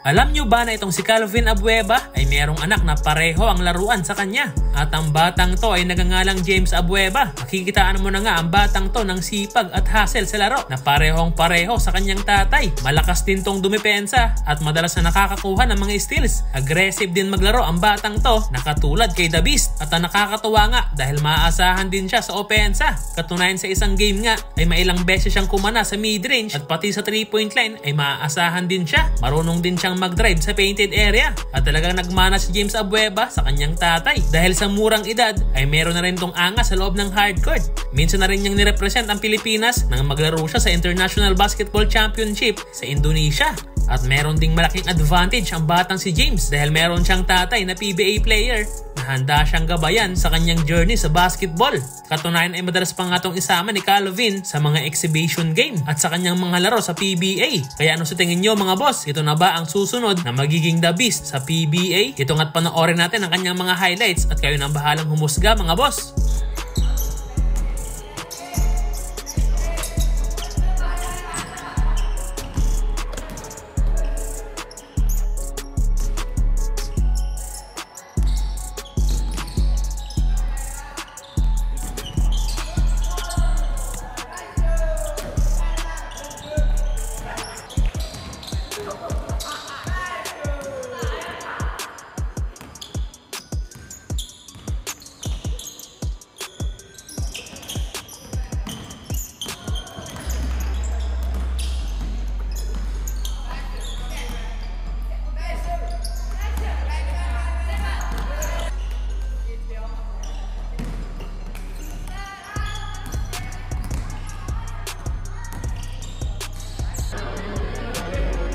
Alam nyo ba na itong si Calvin Abueva ay mayroong anak na pareho ang laruan sa kanya? At ang batang to ay nagangalang James Abueva. Makikitaan mo na nga ang batang to ng sipag at hustle sa laro na parehong pareho sa kanyang tatay. Malakas din tong dumipensa at madalas na nakakakuha ng mga steals. Aggressive din maglaro ang batang to na katulad kay The Beast. At ang nakakatuwa nga dahil maaasahan din siya sa opensa. Katunayan sa isang game nga ay mailang beses siyang kumana sa mid-range at pati sa 3-point line ay maaasahan din siya. Marunong din siyang mag-drive sa painted area at talagang nagmana si James Abueva sa kanyang tatay. Dahil sa murang edad ay meron na rin tong angas sa loob ng hardcourt. Minsan na rin niyang nirepresent ang Pilipinas nang maglaro siya sa International Basketball Championship sa Indonesia. At meron ding malaking advantage ang batang si James dahil meron siyang tatay na PBA player na handa siyang gabayan sa kanyang journey sa basketball. Katunayan ay madalas pa nga itong isama ni Calvin sa mga exhibition game at sa kanyang mga laro sa PBA. Kaya ano sa tingin nyo mga boss? Ito na ba ang susunod na magiging The Beast sa PBA? Ito nga't panoorin natin ang kanyang mga highlights at kayo nang bahalang humusga mga boss.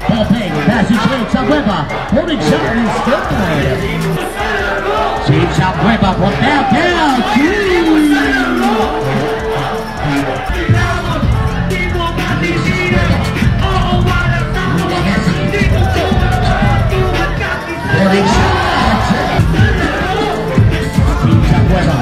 Ball fake, passage James Abueva, holding shot is good. James Abueva from downtown, holding shot. James Abueva.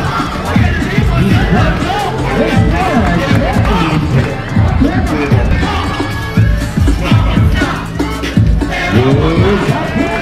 He's